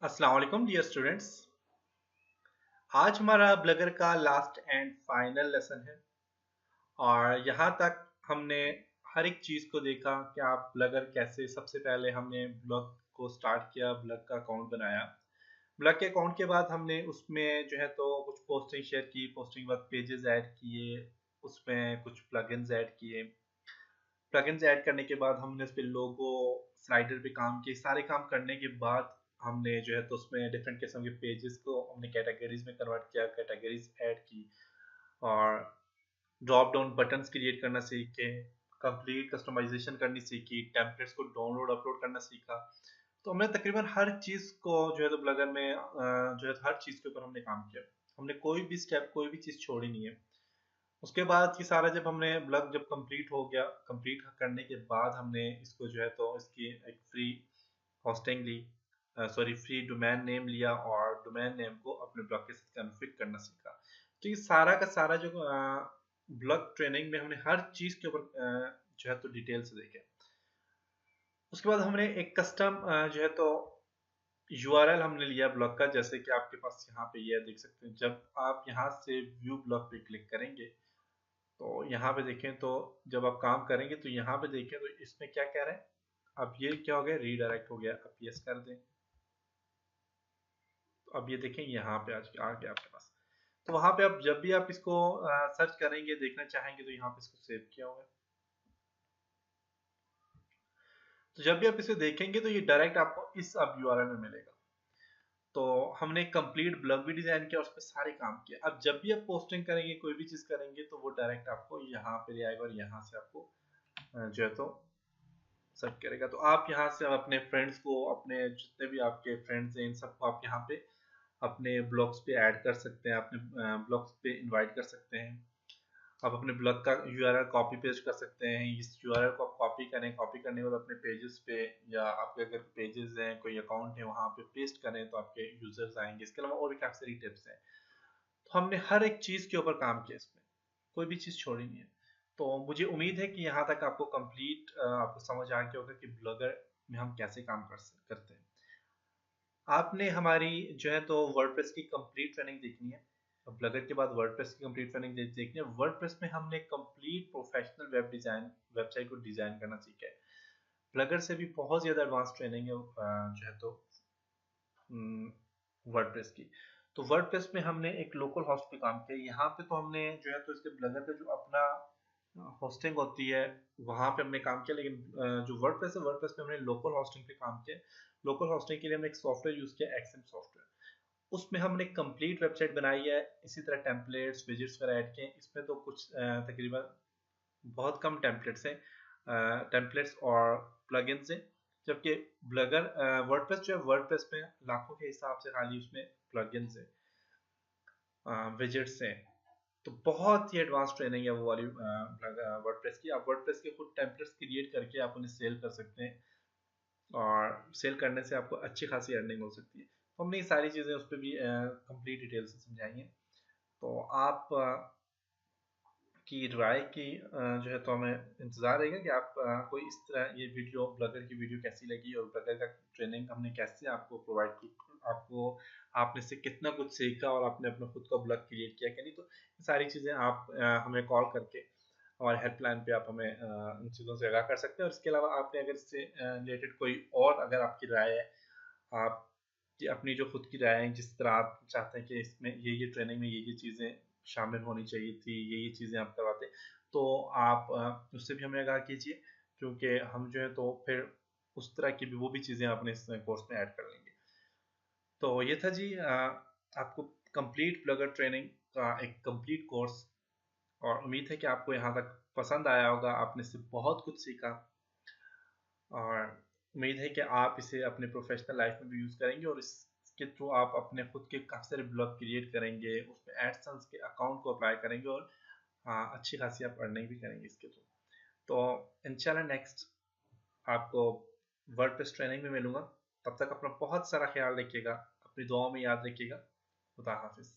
अस्सलाम वालेकुम dear students. आज हमारा ब्लगर का लास्ट एंड फाइनल लेसन है और यहाँ तक हमने हर एक चीज़ को देखा कि आप ब्लगर कैसे। सबसे पहले हमने ब्लॉग को स्टार्ट किया, ब्लॉग का अकाउंट बनाया। ब्लॉग के अकाउंट के बाद हमने उसमें जो है तो कुछ पोस्टिंग शेयर की, पोस्टिंग के बाद पेजेस ऐड किए, उसमें कुछ प्लगइन्स ऐड किए। प्लगइन्स ऐड करने के बाद हमने उस पर लोगो स्लाइडर पे काम किए। सारे काम करने के बाद हमने जो है तो उसमें डिफरेंट किस्म के पेजेस को हमने कैटेगरीज में कन्वर्ट किया, कैटेगरीज ऐड की और ड्रॉप डाउन बटन्स क्रिएट करना सीखे, कंप्लीट कस्टमाइजेशन करनी सीखी, टेम्पलेट्स को डाउनलोड अपलोड करना सीखा। तो हमने तकरीबन हर चीज़ को जो है तो ब्लगर में जो है तो हर चीज़ के ऊपर हमने काम किया। हमने कोई भी स्टेप, कोई भी चीज़ छोड़ी नहीं है। उसके बाद ये सारा जब हमने ब्लॉग जब कंप्लीट हो गया, कंप्लीट करने के बाद हमने इसको जो है तो इसकी एक फ्री होस्टिंग ली, सॉरी फ्री डोमेन नेम लिया और डोमेन नेम को अपने ब्लॉग के साथ कॉन्फ़िगर करना सीखा। तो ये सारा का सारा जो ब्लॉग ट्रेनिंग में हमने हर चीज़ के ऊपर जो है तो डिटेल से देखे। उसके बाद हमने एक कस्टम जो है तो यूआरएल हमने लिया ब्लॉग का, जैसे कि आपके पास यहाँ पे ये देख सकते हैं। जब आप यहाँ से व्यू ब्लॉग पे क्लिक करेंगे तो यहाँ पे देखें तो जब आप काम करेंगे तो यहाँ पे देखें तो इसमें क्या कह रहा है। अब ये क्या हो गया, रीडायरेक्ट हो गया। अब यस कर दें तो अब ये देखें यहाँ पे आज आ गया आपके पास। तो वहां पे आप जब भी आप इसको सर्च करेंगे, देखना चाहेंगे तो यहाँ पे इसको सेव किया होगा। तो जब भी आप इसे देखेंगे तो ये डायरेक्ट आपको इस अब यूआरएल में मिलेगा। तो हमने एक कंप्लीट ब्लॉग भी डिजाइन किया, उस पर सारे काम किए। अब जब भी आप पोस्टिंग करेंगे, कोई भी चीज करेंगे तो वो डायरेक्ट आपको यहाँ पे ले आएगा और यहाँ से आपको जो है तो सर्च करेगा। तो आप यहाँ से अपने फ्रेंड्स को, अपने जितने भी आपके फ्रेंड्स हैं इन सबको आप यहाँ पे अपने ब्लॉग्स पे ऐड कर सकते हैं, अपने ब्लॉग्स पे इनवाइट कर सकते हैं। आप अपने ब्लॉग का यूआरएल कॉपी पेस्ट कर सकते हैं। इस यूआरएल को आप कॉपी करें, कॉपी करने के बाद अपने पेजेस पे या आपके अगर पेजेस हैं, कोई अकाउंट है, वहाँ पे पेस्ट करें तो आपके यूजर्स आएंगे। इसके अलावा और भी काफी सारी टिप्स हैं। तो हमने हर एक चीज के ऊपर काम किया, इसमें कोई भी चीज छोड़ी नहीं है। तो मुझे उम्मीद है कि यहाँ तक आपको कंप्लीट आपको समझ आ गया होगा कि ब्लॉगर में हम कैसे काम करते हैं। आपने हमारी जो है तो वर्डप्रेस की कंप्लीट ट्रेनिंग देखनी है। ब्लगर के बाद वर्डप्रेस की कंप्लीट ट्रेनिंग देखनी है। वर्डप्रेस में हमने complete professional web design, website को डिजाइन करना सीखा है। ब्लगर से भी बहुत ज़्यादा एडवांस ट्रेनिंग है जो है तो वर्डप्रेस की। तो वर्डप्रेस में हमने एक लोकल होस्ट पे काम किया। यहाँ पे तो हमने जो है तो इसके ब्लगर का जो अपना होस्टिंग होती है वहाँ पे हमने काम किया, लेकिन जो वर्डप्रेस है, वर्डप्रेस में हमने लोकल होस्टिंग पे काम किया। लोकल होस्टिंग के लिए हमने एक सॉफ्टवेयर यूज़ किया, एक्सएम सॉफ्टवेयर। उसमें हमने कंप्लीट वेबसाइट बनाई है। इसी तरह टेम्पलेट्स, विजेट्स वगैरह ऐड किए। इसमें तो कुछ तकरीबन बहुत कम टेम्पलेट्स हैं, टेम्पलेट्स और प्लगइन्स हैं। जबकि ब्लगर वर्डप्रेस जो है, वर्डप्रेस में लाखों के हिसाब से खाली उसमें प्लगइन्स है, विजेट्स हैं। तो बहुत ही एडवांस ट्रेनिंग है वो वाली वर्डप्रेस की। आप वर्डप्रेस के खुद टेम्पलेट्स क्रिएट करके आप उन्हें सेल कर सकते हैं और सेल करने से आपको अच्छी खासी अर्निंग हो सकती है। तो हमने ये सारी चीज़ें उस पर भी कंप्लीट डिटेल से समझाई हैं। तो आप की राय की जो है तो हमें इंतज़ार रहेगा कि आप कोई इस तरह ये वीडियो, ब्लगर की वीडियो कैसी लगी और ब्लगर का ट्रेनिंग हमने कैसे आपको प्रोवाइड की, आपको आपने से कितना कुछ सीखा और आपने अपना खुद का ब्लॉग क्रिएट किया कि नहीं। तो ये सारी चीज़ें आप हमें कॉल करके हमारे हेल्पलाइन पे आप हमें इन चीज़ों से आगाह कर सकते हैं। और इसके अलावा आपने अगर इससे रिलेटेड कोई और अगर आपकी राय है, आप कि अपनी जो खुद की राय है, जिस तरह आप चाहते हैं कि इसमें ये ट्रेनिंग में ये चीज़ें शामिल होनी चाहिए थी, ये चीज़ें आप करवाते, तो आप उससे भी हमें आगाह कीजिए, क्योंकि हम जो है तो फिर उस तरह की भी वो भी चीज़ें अपने इस कोर्स में ऐड कर लेंगे। तो ये था जी आपको कंप्लीट ब्लॉगर ट्रेनिंग का एक कंप्लीट कोर्स। और उम्मीद है कि आपको यहाँ तक पसंद आया होगा, आपने इससे बहुत कुछ सीखा और उम्मीद है कि आप इसे अपने प्रोफेशनल लाइफ में भी यूज़ करेंगे और इसके थ्रू आप अपने खुद के काफ़ी सारे ब्लॉग क्रिएट करेंगे, उसमें एडसेंस के अकाउंट को अप्लाई करेंगे और अच्छी खासी आप अर्निंग भी करेंगे इसके थ्रू। तो इंशाल्लाह नेक्स्ट आपको वर्डप्रेस ट्रेनिंग में मिलूंगा। तब तक अपना बहुत सारा ख्याल रखिएगा, अपनी दुआओं में याद रखिएगा। खुदा हाफिज़।